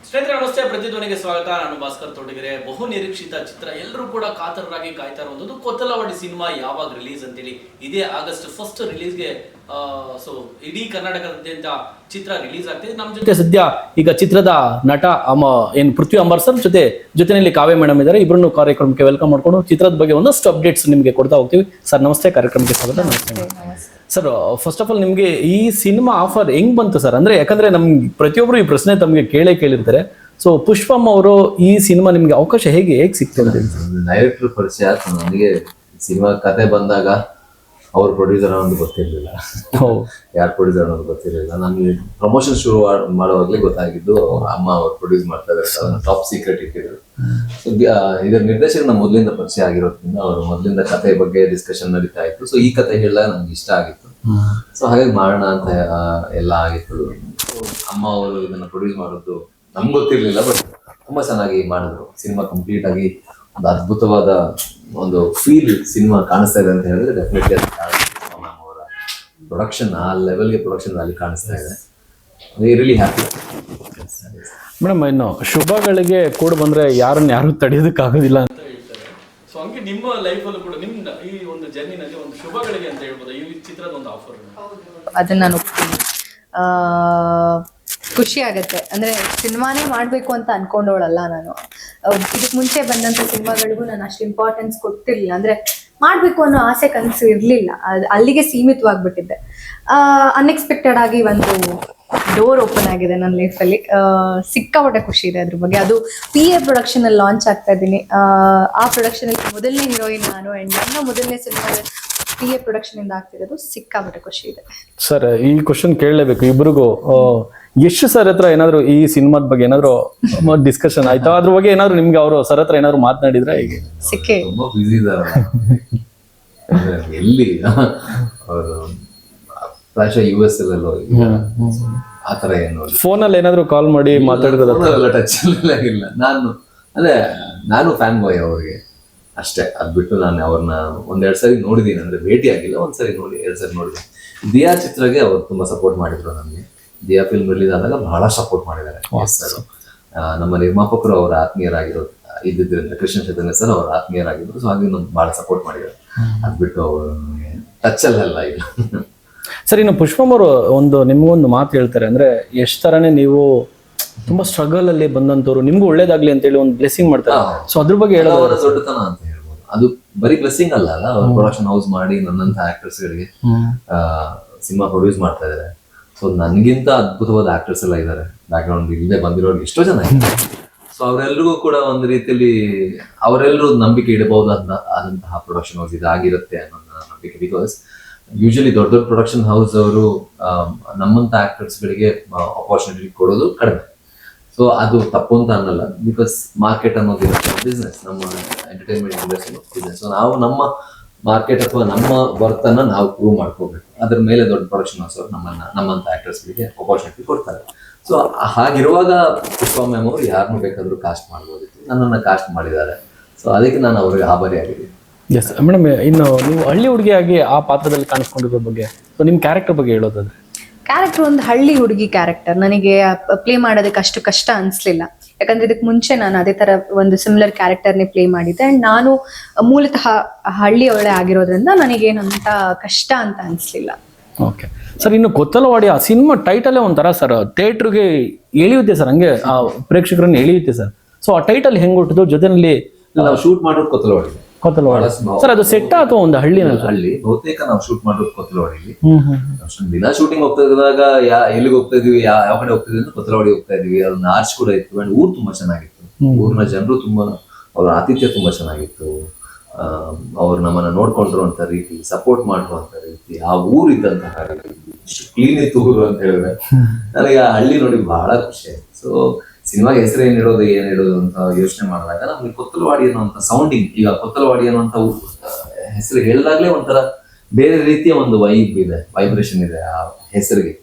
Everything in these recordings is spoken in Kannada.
ಸ್ನೇಹಿತರೆ ನಮಸ್ತೆ, ಪ್ರತಿಧ್ವನಿಗೆ ಸ್ವಾಗತ. ನಾನು ಭಾಸ್ಕರ್ ತೋಟಗೆರೆ. ಬಹು ನಿರೀಕ್ಷಿತ ಚಿತ್ರ, ಎಲ್ಲರೂ ಕೂಡ ಕಾತರರಾಗಿ ಕಾಯ್ತಾ ಇರುವಂಥದ್ದು ಕೊತ್ತಲವಾಡಿ ಸಿನಿಮಾ ಯಾವಾಗ ರಿಲೀಸ್ ಅಂತೇಳಿ. ಇದೇ ಆಗಸ್ಟ್ 1 ರಿಲೀಸ್ಗೆ ಸೊ ಇಡೀ ಕರ್ನಾಟಕದಾದ್ಯಂತ ಚಿತ್ರ ರಿಲೀಸ್ ಆಗ್ತಿದೆ. ನಮ್ಮ ಜೊತೆ ಸದ್ಯ ಈಗ ಚಿತ್ರದ ನಟ ಏನು ಪೃಥ್ವಿ ಅಂಬರ್ ಸರ್ ಜೊತೆಯಲ್ಲಿ ಕಾವ್ಯ ಮೇಡಮ್ ಇದ್ದಾರೆ. ಇಬ್ಬರನ್ನು ಕಾರ್ಯಕ್ರಮಕ್ಕೆ ವೆಲ್ಕಮ್ ಮಾಡ್ಕೊಂಡು ಚಿತ್ರದ ಬಗ್ಗೆ ಒಂದಷ್ಟು ಅಪ್ಡೇಟ್ಸ್ ನಿಮಗೆ ಕೊಡ್ತಾ ಹೋಗ್ತೀವಿ. ಸರ್ ನಮಸ್ತೆ, ಕಾರ್ಯಕ್ರಮಕ್ಕೆ ಸ್ವಾಗತ. ನಮಸ್ತೆ ಸರ್. ಫಸ್ಟ್ ಆಫ್ ಆಲ್ ನಿಮಗೆ ಈ ಸಿನಿಮಾ ಆಫರ್ ಹೆಂಗ್ ಬಂತು ಸರ್? ಅಂದ್ರೆ ಯಾಕಂದ್ರೆ ನಮ್ಗೆ ಪ್ರತಿಯೊಬ್ರು ಈ ಪ್ರಶ್ನೆ ತಮಗೆ ಕೇಳಿರ್ತಾರೆ. ಸೊ ಪುಷ್ಪಮ್ಮ ಅವರು ಈ ಸಿನಿಮಾ ನಿಮ್ಗೆ ಅವಕಾಶ ಹೇಗೆ ಸಿಕ್ತು ಅಂತ ಹೇಳಿ? ಡೈರೆಕ್ಟರ್ ಪರಿಚಯ ಆಯ್ತು ನನಗೆ. ಸಿನಿಮಾ ಕತೆ ಬಂದಾಗ ಅವ್ರ ಪ್ರೊಡ್ಯೂಸರ್ ಅನ್ನೋದು ಗೊತ್ತಿರಲಿಲ್ಲ, ಯಾರು ಪ್ರೊಡ್ಯೂಸರ್ ಅನ್ನೋದು ಗೊತ್ತಿರಲಿಲ್ಲ. ನನಗೆ ಪ್ರಮೋಷನ್ ಶುರು ಮಾಡುವಾಗಲೇ ಗೊತ್ತಾಗಿದ್ದು ಅಮ್ಮ ಅವ್ರು ಪ್ರೊಡ್ಯೂಸ್ ಮಾಡ್ತಾ ಇದ್ದಾರೆ, ಅದನ್ನ ಟಾಪ್ ಸೀಕ್ರೆಟ್ ಇಟ್ಟಿದ್ರು. ಇದರ ನಿರ್ದೇಶಕ ಮೊದಲಿಂದ ಪರಿಚಯ ಆಗಿರೋದ್ರಿಂದ ಅವರು ಮೊದಲಿಂದ ಕತೆ ಬಗ್ಗೆ ಡಿಸ್ಕಷನ್ ನಡೀತಾ ಇತ್ತು. ಸೊ ಈ ಕತೆ ಹೇಳಿದಾಗ ನನ್ಗೆ ಇಷ್ಟ ಆಗಿತ್ತು. ಸೊ ಹಾಗಾಗಿ ಮಾಡೋಣ ಅಂತ ಎಲ್ಲ ಆಗಿತ್ತು. ಅಮ್ಮ ಅವರು ಇದನ್ನ ಪ್ರೊಡ್ಯೂಸ್ ಮಾಡೋದು ನಮ್ಗೆ ಗೊತ್ತಿರ್ಲಿಲ್ಲ, ಬಟ್ ತುಂಬಾ ಚೆನ್ನಾಗಿ ಮಾಡಿದ್ರು. ಸಿನಿಮಾ ಕಂಪ್ಲೀಟ್ ಆಗಿ ಒಂದು ಅದ್ಭುತವಾದ ಒಂದು ಫೀಲ್ ಸಿನಿಮಾ ಕಾಣಿಸ್ತಾ ಇದೆ ಅಂತ ಹೇಳಿದ್ರೆ ಡೆಫಿನೆಟ್ಲಿ ಅವರ ಪ್ರೊಡಕ್ಷನ್ ಆ ಲೆವೆಲ್ಗೆ ಪ್ರೊಡಕ್ಷನ್ ವ್ಯಾಲ್ಯೂ ಕಾಣಿಸ್ತಾ ಇದೆ. Really happy madam. ಇನ್ನು ಶುಭಗಳಿಗೆ ಕೂಡ ಬಂದ್ರೆ ಯಾರು ತಡೆಯೋದಕ್ಕಾಗೋದಿಲ್ಲ ಅಂತ ಹೇಳ್ತಾರೆ. ಸೊ ಹಂಗೆ ನಿಮ್ಮ ಲೈಫಲ್ಲೂ ಕೂಡ ನಿಮ್ಮ ಈ ಒಂದು ಜರ್ನಿನಲ್ಲಿ ಒಂದು ಶುಭಗಳಿಗೆ ಅಂತ ಹೇಳ್ಬೋದು ಈ ಚಿತ್ರದ ಒಂದು ಆಫರ್. ಅದನ್ನ ನಾನು ಖುಷಿ ಆಗತ್ತೆ. ಅಂದ್ರೆ ಸಿನಿಮಾನೇ ಮಾಡ್ಬೇಕು ಅಂತ ಅನ್ಕೊಂಡವಳಲ್ಲ ನಾನು. ಇದಕ್ ಮುಂಚೆ ಬಂದಂತ ಸಿನಿಮಾಗಳಿಗೂ ನಾನು ಅಷ್ಟು ಇಂಪಾರ್ಟೆನ್ಸ್ ಕೊಡ್ತಿರ್ಲಿಲ್ಲ. ಅಂದ್ರೆ ಮಾಡ್ಬೇಕು ಅನ್ನೋ ಆಸೆ ಕನಸು ಇರ್ಲಿಲ್ಲ, ಅಲ್ಲಿಗೆ ಸೀಮಿತವಾಗ್ಬಿಟ್ಟಿದ್ದೆ. ಅನ್ಎಕ್ಸ್ಪೆಕ್ಟೆಡ್ ಆಗಿ ಒಂದು ಡೋರ್ ಓಪನ್ ಆಗಿದೆ ನನ್ನ ಲೈಫಲ್ಲಿ. ಸಿಕ್ಕಾಪಟ್ಟೆ ಖುಷಿ ಇದೆ ಅದ್ರ ಬಗ್ಗೆ. ಅದು PA ಪ್ರೊಡಕ್ಷನ್ ಅಲ್ಲಿ ಲಾಂಚ್ ಆಗ್ತಾ ಇದ್ದೀನಿ. ಆ ಪ್ರೊಡಕ್ಷನ್ ಅಲ್ಲಿ ಮೊದಲನೇ ಹೀರೋಯಿನ್ ನಾನು, ಅಂಡ್ ನನ್ನ ಮೊದಲನೇ ಸಿನಿಮಾ PA ಪ್ರೊಡಕ್ಷನ್ ಇಂದ ಆಗ್ತಿರೋದು. ಸಿಕ್ಕಾಪಟ್ಟೆ ಖುಷಿ ಇದೆ ಸರ್. ಈ ಕ್ವಶನ್ ಕೇಳಲೇಬೇಕು ಇಬ್ಬರಿಗೂ. ಯಶ್ ಸರ್ ಹತ್ರ ಏನಾದ್ರು ಈ ಸಿನಿಮಾದ ಬಗ್ಗೆ ಏನಾದ್ರು ಡಿಸ್ಕಷನ್ ಆಯ್ತಾ? ಅದ್ರ ಬಗ್ಗೆ ಏನಾದ್ರು ನಿಮ್ಗೆ ಅವರು ಸರ್ ಹತ್ರ ಏನಾದ್ರು ಮಾತನಾಡಿದ್ರೆ? ಹೇಗೆ ಸಿಕ್ಕೇ ತುಂಬಾ ಬಿಸಿ ಇದಾರೆ ಎಲ್ಲಿ ಅವರು ಪ್ರಾಯಶಃ US ಅಲ್ಲೋ ಆತರ ಏನು ಫೋನ್ ಅಲ್ಲಿ ಏನಾದ್ರು ಕಾಲ್ ಮಾಡಿ ಮಾತಾಡಿರೋದಲ್ಲ? ಟಚ್ ಇಲ್ಲ. ನಾನು ಫ್ಯಾನ್ ಬಾಯ್ ಅವ್ರಿಗೆ ಅಷ್ಟೇ. ಅದ್ ಬಿಟ್ಟು ನಾನು ಅವ್ರನ್ನ ಒಂದೆರಡು ಸರಿ ನೋಡಿದೀನಿ, ಅಂದ್ರೆ ಭೇಟಿ ಆಗಿಲ್ಲ. ಒಂದ್ಸರಿ ನೋಡಿ, 2 ಸರಿ ನೋಡಿದೆ. ದಿಯಾ ಚಿತ್ರಗೆ ಅವ್ರು ತುಂಬಾ ಸಪೋರ್ಟ್ ಮಾಡಿದ್ರು ನಮ್ಗೆ. ದಿಯಾ ಫಿಲ್ಮ್ ರಿಲೀಸ್ ಆದಾಗ ಬಹಳ ಸಪೋರ್ಟ್ ಮಾಡಿದ್ದಾರೆ. ನಮ್ಮ ನಿರ್ಮಾಪಕರು ಅವರ ಆತ್ಮೀಯರಾಗಿರೋದು ಇದ್ದಿದ್ರಿಂದ, ಕೃಷ್ಣ ಚೈತನ್ಯ ಸರ್ ಅವ್ರ ಆತ್ಮೀಯರಾಗಿದ್ರು. ಸೊ ಹಾಗೆ ಬಹಳ ಸಪೋರ್ಟ್ ಮಾಡಿದ್ದಾರೆ. ಅದ್ ಬಿಟ್ಟು ಅವರು ಟಚ್ ಅಲ್ಲ ಇಲ್ಲ. ಸರ್, ಇನ್ನು ಪುಷ್ಪಮ್ ಅವರು ನಿಮ್ಗೊಂದು ಮಾತು ಹೇಳ್ತಾರೆ. ಅಂದ್ರೆ ಎಷ್ಟ್ ತರನೇ ನೀವು ತುಂಬಾ ಸ್ಟ್ರಗಲ್ ಅಲ್ಲಿ ಬಂದಂತವ್ರು, ನಿಮ್ಗೂ ಒಳ್ಳೇದಾಗ್ಲಿ ಅಂತ ಹೇಳಿ ಒಂದು ಬ್ಲೆಸ್ಸಿಂಗ್ ಮಾಡ್ತಾರೆ. ಸೊ ಅದ್ರ ಬಗ್ಗೆ ಹೇಳೋದು ದೊಡ್ಡತನ ಅಂತ ಹೇಳ್ಬೋದು. ಅದು ಬರೀ ಬ್ಲೆಸ್ಸಿಂಗ್ ಅಲ್ಲ ಅವ್ರು ಪ್ರೊಡಕ್ಷನ್ ಹೌಸ್ ಮಾಡಿ ನನ್ನಂತ ಆಕ್ಟರ್ಸ್ ಗಳಿಗೆ ಸಿನಿಮಾ ಪ್ರೊಡ್ಯೂಸ್ ಮಾಡ್ತಾ ಇದಾರೆ. ಸೊ ನನ್ಗಿಂತ ಅದ್ಭುತವಾದ ಆಕ್ಟರ್ಸ್ ಎಲ್ಲ ಇದ್ದಾರೆ. ಬ್ಯಾಕ್ ಗ್ರೌಂಡ್ ಇಲ್ಲದೆ ಬಂದಿರೋರು ಎಷ್ಟೋ ಜನ ಇದ್ದಾರೆ. ಸೊ ಅವರೆಲ್ಲರಿಗೂ ಕೂಡ ಒಂದು ರೀತಿಯಲ್ಲಿ ಅವರೆಲ್ಲರೂ ನಂಬಿಕೆ ಇಡಬಹುದಾದಂತಹ ಪ್ರೊಡಕ್ಷನ್ ಹೌಸ್ ಇದಾಗಿರುತ್ತೆ ಅನ್ನೋ ನಂಬಿಕೆ. ಬಿಕಾಸ್ ಯೂಶಲಿ ದೊಡ್ಡ ದೊಡ್ಡ ಪ್ರೊಡಕ್ಷನ್ ಹೌಸ್ ಅವರು ನಮ್ಮಂತ ಆಕ್ಟರ್ಸ್ ಗಳಿಗೆ ಅಪಾರ್ಚುನಿಟಿ ಕೊಡೋದು ಕಡಿಮೆ. ಸೊ ಅದು ತಪ್ಪು ಅಂತ ಅನ್ನಲ್ಲ. ಬಿಕಾಸ್ ಮಾರ್ಕೆಟ್ ಅನ್ನೋದು ಬಿಸ್ನೆಸ್, ನಮ್ಮ ಎಂಟರ್ಟೈನ್ಮೆಂಟ್ ಇಂಡಸ್ಟ್ರಿ ಬಿಸ್ನೆಸ್. ಸೊ ನಾವು ನಮ್ಮ ಮಾರ್ಕೆಟ್ ಅಥವಾ ನಮ್ಮ ವರ್ತ್ ಅನ್ನ ನಾವು ಪ್ರೂವ್ ಮಾಡ್ಕೋಬೇಕು. ಅದ್ರ ಮೇಲೆ ದೊಡ್ಡ ಪ್ರೊಡಕ್ಷನ್ ಹೌಸ್ ಅವರು ನಮ್ಮಂತ ಆಕ್ಟರ್ಸ್ ಗಳಿಗೆ ಅಪಾರ್ಚುನಿಟಿ ಕೊಡ್ತಾರೆ. ಸೊ ಹಾಗಿರುವಾಗ ಪುಷ್ಪಮ್ಮ ಮ್ಯಾಮ್ ಅವರು ಯಾರನ್ನೂ ಬೇಕಾದ್ರೂ ಕಾಸ್ಟ್ ಮಾಡ್ಬೋದಿತ್ತು. ನನ್ನನ್ನು ಕಾಸ್ಟ್ ಮಾಡಿದ್ದಾರೆ. ಸೊ ಅದಕ್ಕೆ ನಾನು ಅವ್ರಿಗೆ ಆಭಾರಿ ಆಗಿದ್ದೀನಿ. Yes madam. ಇನ್ನು ನೀವು ಹಳ್ಳಿ ಹುಡುಗಿಯಾಗಿ ಆ ಪಾತ್ರದಲ್ಲಿ ಕಾಣಿಸ್ಕೊಂಡಿರೋ ಬಗ್ಗೆ, ಸೊ ನಿಮ್ಮ ಕ್ಯಾರೆಕ್ಟರ್ ಬಗ್ಗೆ ಹೇಳೋದಾದ್ರೆ? ಕ್ಯಾರೆಕ್ಟರ್ ಒಂದು ಹಳ್ಳಿ ಹುಡುಗಿ ಕ್ಯಾರೆಕ್ಟರ್. ನನಗೆ ಪ್ಲೇ ಮಾಡೋದಕ್ಕೆ ಅಷ್ಟು ಕಷ್ಟ ಅನ್ಸ್ಲಿಲ್ಲ. ಯಾಕಂದ್ರೆ ಇದಕ್ಕೆ ಮುಂಚೆ ನಾನು ಅದೇ ತರ ಒಂದು ಸಿಮಿಲರ್ ಕ್ಯಾರೆಕ್ಟರ್ನೇ ಪ್ಲೇ ಮಾಡಿದ್ದೆ. ಅಂಡ್ ನಾನು ಮೂಲತಃ ಹಳ್ಳಿಯವಳೆ ಆಗಿರೋದ್ರಿಂದ ನನಗೇನಂತ ಕಷ್ಟ ಅಂತ ಅನ್ಸ್ಲಿಲ್ಲ. Okay sir. ಇನ್ನು ಕೊತ್ತಲವಾಡಿ ಆ ಸಿನಿಮಾ ಟೈಟಲೇ ಒಂಥರ ಸರ್ ಥಿಯೇಟ್ರಿಗೆ ಎಳೆಯುತ್ತೆ ಸರ್, ಹಂಗೆ ಆ ಪ್ರೇಕ್ಷಕರನ್ನ ಎಳೆಯುತ್ತೆ ಸರ್. ಸೊ ಆ ಟೈಟಲ್ ಹೆಂಗ್ ಹುಟ್ಟಿದ್ದು? ಜೊತೆನಲ್ಲಿ ನಾವು ಶೂಟ್ ಮಾಡೋದು ಕೊತ್ತಲವಾಡಿ ಸರ್. ಅದು ಸೆಟ್ ಅಥವಾ ಒಂದು ಹಳ್ಳಿ? ಬಹುತೇಕ ನಾವು ಶೂಟ್ ಮಾಡೋದು ಕೊತ್ತಲವಾಡಿಲಿ. ದಿನ ಶೂಟಿಂಗ್ ಹೋಗ್ತಾ ಇದ್ದಾಗ ಎಲ್ಲಿಗೆ ಹೋಗ್ತಾ ಇದೀವಿ, ಯಾವ ಕಡೆ ಹೋಗ್ತಾ ಇದೀವಿ, ಕೊತ್ತಲವಾಡಿ ಹೋಗ್ತಾ ಇದೀವಿ. ಅದನ್ನ ಆರ್ಚ್ ಕೂಡ ಇತ್ತು. ಅಂಡ್ ಊರು ತುಂಬಾ ಚೆನ್ನಾಗಿತ್ತು. ಊರಿನ ಜನರು ತುಂಬಾ, ಅವ್ರ ಆತಿಥ್ಯ ತುಂಬಾ ಚೆನ್ನಾಗಿತ್ತು. ಅವ್ರು ನಮ್ಮನ್ನ ನೋಡ್ಕೊಂಡ್ರು ಅಂತ ರೀತಿ, ಸಪೋರ್ಟ್ ಮಾಡುವಂತ ರೀತಿ, ಆ ಊರು ಇದ್ದಂತಹ ಕ್ಲೀನ್ ಇತ್ತು ಊರು ಅಂತ ಹೇಳಿದ್ರೆ ನನಗೆ ಆ ಹಳ್ಳಿ ನೋಡಿ ಬಹಳ ಖುಷಿ ಆಯ್ತು. ಸೊ ಸಿನಿಮಾಗೆ ಹೆಸರು ಏನಿಡೋದು ಅಂತ ಯೋಚನೆ ಮಾಡಿದಾಗ ನಮ್ಗೆ ಕೊತ್ತಲವಾಡಿ ಅನ್ನುವಂಥ ಸೌಂಡಿಂಗ್, ಈಗ ಕೊತ್ತಲವಾಡಿ ಅನ್ನುವಂಥ ಹೆಸರು ಹೇಳಿದಾಗ್ಲೇ ಒಂಥರ ಬೇರೆ ರೀತಿಯ ಒಂದು ವೈಬ್ರೇಷನ್ ಇದೆ ಆ ಹೆಸರಿಗೆ.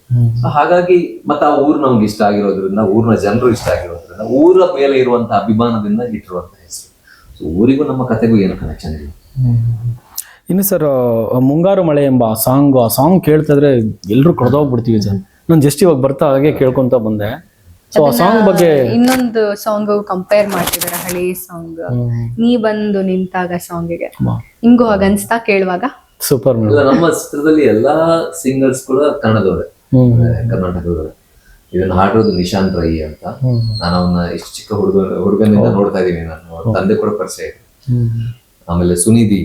ಹಾಗಾಗಿ ಮತ್ತೆ ಆ ಊರು ನಮ್ಗೆ ಇಷ್ಟ ಆಗಿರೋದ್ರಿಂದ, ಊರಿನ ಜನರು ಇಷ್ಟ ಆಗಿರೋದ್ರಿಂದ, ಊರ ಮೇಲೆ ಇರುವಂತ ಅಭಿಮಾನದಿಂದ ಇಟ್ಟಿರುವಂತ ಹೆಸರು. ಸೊ ಊರಿಗೂ ನಮ್ಮ ಕಥೆಗೂ ಏನು ಕನೆಕ್ಷನ್ ಇಲ್ಲ. ಇನ್ನು ಸರ್, ಮುಂಗಾರು ಮಳೆ ಎಂಬ ಆ ಸಾಂಗ್ ಕೇಳ್ತಾ ಇದ್ರೆ ಎಲ್ಲರೂ ಕಳೆದೋಗ್ಬಿಡ್ತೀವಿ ಸರ್. ನಾನು ಜಸ್ಟ್ ಇವಾಗ ಬರ್ತಾ ಹಾಗೆ ಕೇಳ್ಕೊಂತ ಬಂದೆ. ಸೊ ಆ ಸಾಂಗ್ ಬಗ್ಗೆ ಇನ್ನೊಂದು ಸಾಂಗ್ ಕಂಪೇರ್ ಮಾಡ್ತಿದಾರೆ, ಹಳೆ ಸಾಂಗ್ ನೀ ಬಂದು ನಿಂತಾಗ ಸಾಂಗಿಗೆ. ನಿಮ್ಗೂ ಹಾಗ ಅನ್ಸ್ತಾ ಕೇಳುವಾಗ? ಸೂಪರ್ ಇಲ್ಲ, ನಮ್ಮ ಚಿತ್ರದಲ್ಲಿ ಎಲ್ಲಾ ಸಿಂಗರ್ಸ್ ಕೂಡ ಕನ್ನಡದವರೇ, ಕರ್ನಾಟಕದವರೇ. ಇದನ್ನ ಹಾಡೋದು ನಿಶಾಂತ್ ರೈ ಅಂತ. ನಾನು ಅವನ್ನ ಇಷ್ಟು ಚಿಕ್ಕ ಹುಡುಗನಿಂದ ನೋಡ್ತಾ ಇದೀನಿ. ನಾನು ಅವ್ರ ತಂದೆ ಕೂಡ ಪರಿಚಯ ಇದೆ. ಆಮೇಲೆ ಸುನಿಧಿ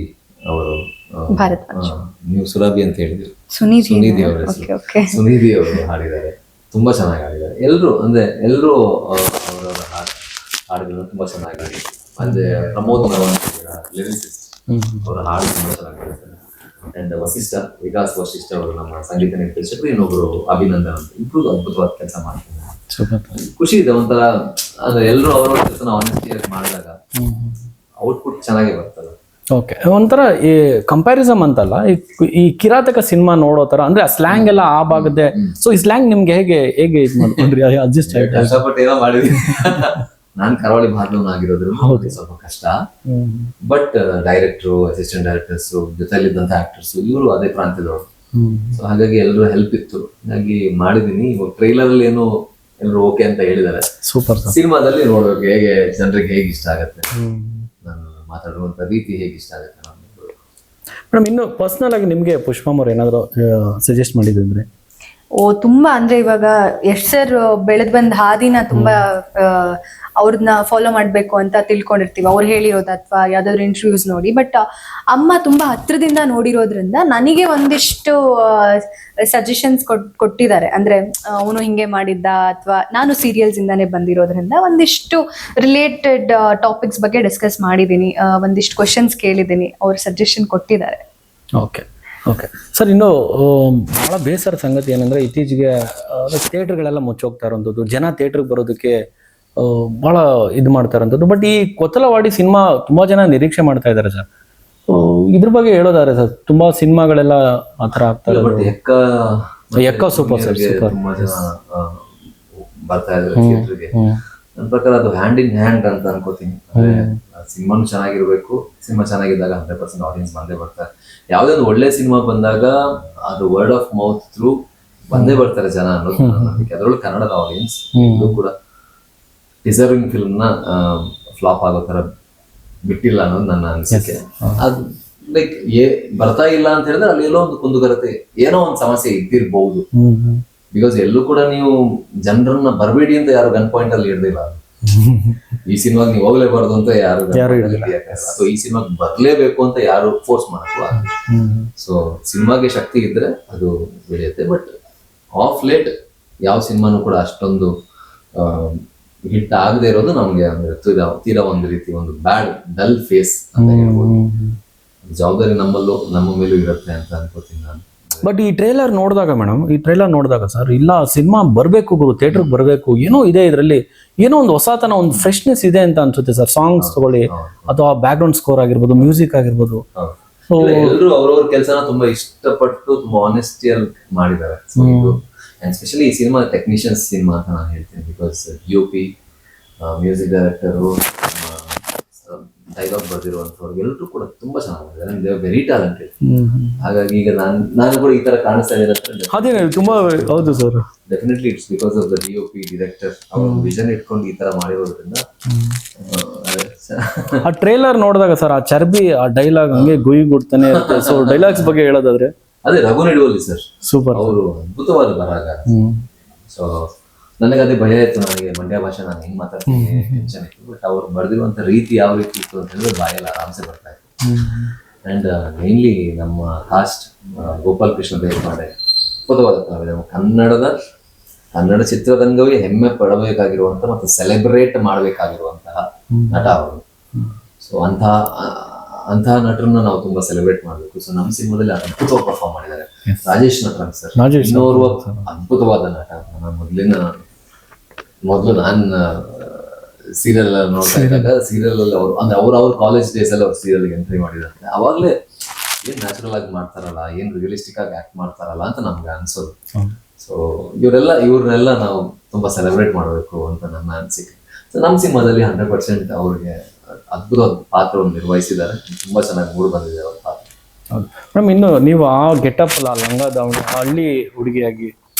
ಅವರು, ನೀವು ಸುರಭಿ ಅಂತ ಹೇಳಿದ್ರು, ಸುನಿಧಿ ಅವರ ಹೆಸರು. ಸುನಿಧಿ ಅವರು ಹಾಡಿದ್ದಾರೆ, ತುಂಬಾ ಚೆನ್ನಾಗಿ ಹಾಡಿದ್ದಾರೆ. ಎಲ್ರು ಅವರವರ ಹಾಡುಗಳನ್ನ ತುಂಬಾ ಚೆನ್ನಾಗಿ ಹಾಡಿದ್ದಾರೆ. ಅಂದ್ರೆ ಪ್ರಮೋದ್ ಲಿರಿಸಿಸ್ಟ್, ಅವರ ಹಾಡು ತುಂಬಾ ಚೆನ್ನಾಗಿ ಹಾಡಿದ್ದಾರೆ. ಅಂಡ್ ವಸಿಷ್ಠ, ವಿಕಾಸ್ ವಸಿಷ್ಠ ಅವರು ನಮ್ಮ ಸಂಗೀತ ನಿರ್ದೇಶಕರು. ಇನ್ನೊಬ್ರು ಅಭಿನಂದನ್ ಅಂತ, ಇಬ್ರು ಅದ್ಭುತವಾದ ಕೆಲಸ ಮಾಡ್ತಾರೆ. ಖುಷಿ ಇದೆ ಒಂಥರ. ಅಂದ್ರೆ ಎಲ್ಲರೂ ಅವರವರ ಕೆಲಸ ಆನೆಸ್ಟಿಯಾಗಿ ಮಾಡಿದಾಗ ಔಟ್ಪುಟ್ ಚೆನ್ನಾಗಿ ಬರ್ತದೆ. ಓಕೆ, ಒಂಥರ ಈ ಕಂಪ್ಯಾರಿಸಮ್ ಅಂತಲ್ಲ, ಈ ಕಿರಾತಕ ಸಿನಿಮಾ ನೋಡೋ ತರ, ಅಂದ್ರೆ ಆ ಸ್ಲ್ಯಾಂಗ್ ಎಲ್ಲ ಆ ಭಾಗದ್ದೇ. ಸೊ ಈ ಸ್ಲ್ಯಾಂಗ್ ನಿಮ್ಗೆ ಹೇಗೆ ಇದು ಮಾಡ್ಕೊಂಡ್ರಿ, ಅಡ್ಜಸ್ಟ್ ಆಯ್ತು? ಕಷ್ಟಪಟ್ಟು ಏನೋ ಮಾಡಿದೀನಿ. ನಾನ್ ಕರಾವಳಿ ಭಾಗದವನಾಗಿರೋದ್ರಿಂದ ಸ್ವಲ್ಪ ಕಷ್ಟ. ಬಟ್ ಡೈರೆಕ್ಟ್ರು, ಅಸಿಸ್ಟೆಂಟ್ ಡೈರೆಕ್ಟರ್ಸ್, ಜೊತೆಲಿದ್ದಂತ ಆಕ್ಟರ್ಸ್ ಇವರು ಅದೇ ಪ್ರಾಂತ್ಯದವರು. ಸೊ ಹಾಗಾಗಿ ಎಲ್ಲರೂ ಹೆಲ್ಪ್ ಇತ್ತು, ಹಾಗಾಗಿ ಮಾಡಿದೀನಿ. ಇವಾಗ ಟ್ರೈಲರ್ ಅಲ್ಲಿ ಏನು ಎಲ್ಲರೂ ಓಕೆ ಅಂತ ಹೇಳಿದ್ದಾರೆ. ಸೂಪರ್. ಸಿನಿಮಾದಲ್ಲಿ ನೋಡ್ಬೇಕು ಹೇಗೆ ಜನರಿಗೆ ಹೇಗೆ ಇಷ್ಟ ಆಗತ್ತೆ, ನಾನು ಮಾತಾಡುವಂತ ರೀತಿ ಹೇಗೆ ಇಷ್ಟ ಆಗುತ್ತೆ. ಮೇಡಮ್, ಇನ್ನು ಪರ್ಸನಲ್ ಆಗಿ ನಿಮ್ಗೆ ಪುಷ್ಪಮ್ ಅವ್ರು ಏನಾದ್ರು ಸಜೆಸ್ಟ್ ಮಾಡಿದ್ರೆ? ತುಂಬಾ, ಅಂದ್ರೆ ಇವಾಗ ಯಶ್ ಸರ್ ಬೆಳೆದ್ ಬಂದ ಹಾದಿನ ತುಂಬಾ ಅವ್ರನ್ನ ಫಾಲೋ ಮಾಡ್ಬೇಕು ಅಂತ ತಿಳ್ಕೊಂಡಿರ್ತೀವಿ, ಅವ್ರು ಹೇಳಿರೋದು ಅಥವಾ ಯಾವ್ದಾದ್ರು ಇಂಟರ್ವ್ಯೂಸ್ ನೋಡಿ. ಬಟ್ ಅಮ್ಮ ತುಂಬಾ ಹತ್ರದಿಂದ ನೋಡಿರೋದ್ರಿಂದ ನನಗೆ ಒಂದಿಷ್ಟು ಸಜೆಷನ್ಸ್ ಕೊಟ್ಟಿದ್ದಾರೆ. ಅಂದ್ರೆ ಅವನು ಹಿಂಗೆ ಮಾಡಿದ್ದ, ಅಥವಾ ನಾನು ಸೀರಿಯಲ್ಸ್ ಇಂದಾನೆ ಬಂದಿರೋದ್ರಿಂದ ಒಂದಿಷ್ಟು ರಿಲೇಟೆಡ್ ಟಾಪಿಕ್ಸ್ ಬಗ್ಗೆ ಡಿಸ್ಕಸ್ ಮಾಡಿದ್ದೀನಿ, ಒಂದಿಷ್ಟು ಕ್ವಶನ್ಸ್ ಕೇಳಿದ್ದೀನಿ, ಅವ್ರು ಸಜೆಷನ್ ಕೊಟ್ಟಿದ್ದಾರೆ. ಓಕೆ ಓಕೆ ಸರ್, ಇನ್ನು ಭಾಳ ಬೇಸರ ಸಂಗತಿ ಏನಂದರೆ, ಇತ್ತೀಚೆಗೆ ಥಿಯೇಟ್ರ್ಗಳೆಲ್ಲ ಮುಚ್ಚೋಗ್ತಾ ಇರೋಂಥದ್ದು, ಜನ ಥಿಯೇಟ್ರಿಗೆ ಬರೋದಕ್ಕೆ ಭಾಳ ಇದು ಮಾಡ್ತಾ ಇರೋಂಥದ್ದು. ಬಟ್ ಈ ಕೊತ್ತಲವಾಡಿ ಸಿನಿಮಾ ತುಂಬ ಜನ ನಿರೀಕ್ಷೆ ಮಾಡ್ತಾ ಇದ್ದಾರೆ ಸರ್. ಇದ್ರ ಬಗ್ಗೆ ಹೇಳೋದಾರೆ ಸರ್, ತುಂಬ ಸಿನಿಮಾಗಳೆಲ್ಲ ಆ ಥರ ಆಗ್ತಾ ಇರೋದು. ಎಕ್ಕ ಸೂಪರ್ ಸರ್, ಸೂಪರ್ ಬರ್ತಾ ಇದ್ದಾರೆ ಥಿಯೇಟ್ರಿಗೆ. ನನ್ನ ಪ್ರಕಾರ ಅದು ಹ್ಯಾಂಡ್ ಇನ್ ಹ್ಯಾಂಡ್ ಅಂತ ಅನ್ಕೋತೀನಿ. ಸಿನಿಮಾನು ಚೆನ್ನಾಗಿರ್ಬೇಕು, ಸಿನಿಮಾ ಚೆನ್ನಾಗಿದ್ದಾಗ 100% ಆಡಿಯನ್ಸ್ ಬಂದೇ ಬರ್ತಾರೆ. ಯಾವುದೇ ಒಂದು ಒಳ್ಳೆ ಸಿನಿಮಾ ಬಂದಾಗ ಅದು ವರ್ಡ್ ಆಫ್ ಮೌತ್ ಥ್ರೂ ಬಂದೇ ಬರ್ತಾರೆ ಜನ ಅನ್ನೋದು ನಂಬಿಕೆ. ಅದರಲ್ಲೂ ಕನ್ನಡದ ಆಡಿಯನ್ಸ್ ಇದು ಕೂಡ ಡಿಸರ್ವಿಂಗ್ ಫಿಲ್ಮ್ ನ ಫ್ಲಾಪ್ ಆಗೋ ತರ ಬಿಟ್ಟಿಲ್ಲ ಅನ್ನೋದು ನನ್ನ ಅನಿಸಿಕೆ. ಅದು ಲೈಕ್ ಬರ್ತಾ ಇಲ್ಲ ಅಂತ ಹೇಳಿದ್ರೆ ಅಲ್ಲಿ ಎಲ್ಲೋ ಒಂದು ಕುಂದುಕೊರತೆ, ಏನೋ ಒಂದು ಸಮಸ್ಯೆ ಇದ್ದಿರ್ಬಹುದು. ಬಿಕಾಸ್ ಎಲ್ಲೂ ಕೂಡ ನೀವು ಜನರನ್ನ ಬರಬೇಡಿ ಅಂತ ಯಾರು ಗನ್ ಪಾಯಿಂಟ್ ಅಲ್ಲಿ ಹಿಡ್ದಿಲ್ಲ. ಈ ಸಿನಿಮಾಗ್ ನೀವು ಹೋಗ್ಲೇಬಾರ್ದು ಅಂತ ಯಾರು, ಅಥವಾ ಈ ಸಿನಿಮಾಗ್ ಬರ್ಲೇಬೇಕು ಅಂತ ಯಾರು ಫೋರ್ಸ್ ಮಾಡಕ್ಕೂ ಆಗಲ್ಲ. ಸೊ ಸಿನಿಮಾಗೆ ಶಕ್ತಿ ಇದ್ರೆ ಅದು ಬೆಳೆಯುತ್ತೆ. ಬಟ್ ಆಫ್ ಲೇಟ್ ಯಾವ ಸಿನಿಮಾನು ಕೂಡ ಅಷ್ಟೊಂದು ಹಿಟ್ ಆಗದೆ ಇರೋದು ನಮ್ಗೆ ಅಂದ್ರೆ ತೀರಾ ಒಂದು ರೀತಿ ಒಂದು ಬ್ಯಾಡ್ ಡಲ್ ಫೇಸ್ ಅಂತ ಹೇಳ್ಬೋದು. ಜವಾಬ್ದಾರಿ ನಮ್ಮ ಮೇಲೂ ಇರುತ್ತೆ ಅಂತ ಅನ್ಕೋತೀನಿ ನಾನು. ಬಟ್ ಈ ಟ್ರೇಲರ್ ನೋಡಿದಾಗ ಸರ್, ಇಲ್ಲ ಸಿನಿಮಾ ಬರಬೇಕು ಗುರು, ಥಿಯೇಟ್ರಿಗೆ ಬರಬೇಕು, ಏನೋ ಇದೆ ಇದರಲ್ಲಿ, ಏನೋ ಒಂದು ಹೊಸತನ, ಒಂದು ಫ್ರೆಶ್ನೆಸ್ ಇದೆ ಅಂತ ಅನ್ಸುತ್ತೆ ಸರ್. ಸಾಂಗ್ಸ್ ತಗೊಳ್ಳಿ, ಅಥವಾ ಬ್ಯಾಕ್ ಗ್ರೌಂಡ್ ಸ್ಕೋರ್ ಆಗಿರ್ಬೋದು, ಮ್ಯೂಸಿಕ್ ಆಗಿರ್ಬೋದು. ಎಲ್ಲರೂ ಅವ್ರವ್ರ ಕೆಲಸನ ತುಂಬಾ ಇಷ್ಟಪಟ್ಟು ತುಂಬಾ ಆನೆಸ್ಟಿಯಲ್ಲಿ ಮಾಡಿದ್ದಾರೆ. ಎಸ್ಪೆಷಲಿ ಈ ಸಿನಿಮಾ ಟೆಕ್ನಿಷಿಯನ್ಸ್ ಸಿನಿಮಾ ಅಂತ ನಾನು ಹೇಳ್ತೀನಿ. Because DOP, music director, dialogue ಬರ್ದಿರುವಂತವ್ರು ಎಲ್ಲರೂ ಕೂಡ ತುಂಬಾ ಚೆನ್ನಾಗಿದ್ದಾರೆ. They are very talented. ಹಾಗಾಗಿ ಈಗ ನಾನು ಕೂಡ ಈ ತರ ಕಾಣಿಸ್ತಾ ಇದ್ದೀನಿ ತುಂಬಾ. ಹೌದು sir, definitely it's because of the DOP director. ಅವ್ರ ವಿಷನ್ ಇಟ್ಕೊಂಡು ಈ ತರ ಮಾಡಿರೋದ್ರಿಂದ. ಆ ಟ್ರೇಲರ್ ನೋಡಿದಾಗ ಸರ್, ಆ ಚರ್ಬಿ, ಆ ಡೈಲಾಗ್ ಹಂಗೆ ಗುಯಿ ಗುಡ್ತಾನೆ ಇರುತ್ತೆ. ಸೊ ಡೈಲಾಗ್ಸ್ ಬಗ್ಗೆ ಹೇಳೋದಾದ್ರೆ ಅದೇ ರಘು ನಿಡುವಲ್ಲಿ ಸರ್, ಸೂಪರ್, ಅವರು ಅದ್ಭುತವಾದ ಬರಹಗಾರ. ಸೊ ನನಗೆ ಅದೇ ಭಯ ಇತ್ತು, ನನಗೆ ಮಂಡ್ಯ ಭಾಷೆ ನಾನು ಹೆಂಗ್ ಮಾತಾಡ್ತೀನಿ ಟೆನ್ಷನ್ ಇತ್ತು. ಬಟ್ ಅವ್ರು ಬರ್ದಿರುವಂತ ರೀತಿ ಯಾವ ರೀತಿ ಇತ್ತು ಅಂತ ಹೇಳಿದ್ರೆ ಬಾಯಲ್ಲಿ ಆರಾಮ್ಸೆ ಬರ್ತಾ ಇತ್ತು. ಅಂಡ್ ಮೇನ್ಲಿ ನಮ್ಮ ಕಾಸ್ಟ್ ಗೋಪಾಲ್ ಕೃಷ್ಣ ದೇಶಪಾಂಡೆ ಅದ್ಭುತವಾದ ಕಲಾವಿದ. ಕನ್ನಡ ಚಿತ್ರರಂಗವೇ ಹೆಮ್ಮೆ ಪಡಬೇಕಾಗಿರುವಂತ ಮತ್ತು ಸೆಲೆಬ್ರೇಟ್ ಮಾಡಬೇಕಾಗಿರುವಂತಹ ನಟ ಅವರು. ಸೊ ಅಂತಹ ನಟರನ್ನ ನಾವು ತುಂಬಾ ಸೆಲೆಬ್ರೇಟ್ ಮಾಡಬೇಕು. ಸೊ ನಮ್ಮ ಸಿನಿಮಾದಲ್ಲಿ ಅದ್ಭುತವಾಗಿ ಪರ್ಫಾರ್ಮ್ ಮಾಡಿದ್ದಾರೆ ರಾಜೇಶ್ ನಟರಂಗ್ ಸರ್. ಇನ್ನೋರ್ವ ಅದ್ಭುತವಾದ ನಟ. ಮೊದಲು ನಾನು ಸೀರಿಯಲ್ ನೋಡ್ತಾ ಇದ್ದಾಗ, ಸೀರಿಯಲ್ ಅಲ್ಲಿ ಅವರು ಅಂದ್ರೆ ಅವ್ರ ಕಾಲೇಜ್ ಡೇಸ್ ಅಲ್ಲಿ ಅವ್ರು ಸೀರಿಯಲ್ಗೆ ಎಂಟ್ರಿ ಮಾಡಿದಂತೆ ಅವಾಗಲೇ ಏನ್ ನ್ಯಾಚುರಲ್ ಆಗಿ ಮಾಡ್ತಾರಲ್ಲ, ಏನ್ ರಿಯಲಿಸ್ಟಿಕ್ ಆಗಿ ಆಕ್ಟ್ ಮಾಡ್ತಾರಲ್ಲ ಅಂತ ನಮ್ಗೆ ಅನ್ಸೋದು. ಸೊ ಇವ್ರನ್ನೆಲ್ಲ ನಾವು ತುಂಬಾ ಸೆಲೆಬ್ರೇಟ್ ಮಾಡಬೇಕು ಅಂತ ನನ್ನ ಅನಿಸಿಕೆ. ಸೊ ನಮ್ಮ ಸಿನಿಮಾದಲ್ಲಿ 100% ಅವ್ರಿಗೆ ಅದ್ಭುತವಾದ ಪಾತ್ರವನ್ನು ನಿರ್ವಹಿಸಿದ್ದಾರೆ. ತುಂಬಾ ಚೆನ್ನಾಗಿ ಮೂಡಿ ಬಂದಿದೆ ಅವ್ರ ಪಾತ್ರ. ಮೇಡಮ್, ಇನ್ನು ನೀವು ಆ ಗೆಟಪ್ ಅಲ್ಲ, ಲಂಗ ದಾವಣಿ, ಹಳ್ಳಿ ಹುಡುಗಿಯಾಗಿ,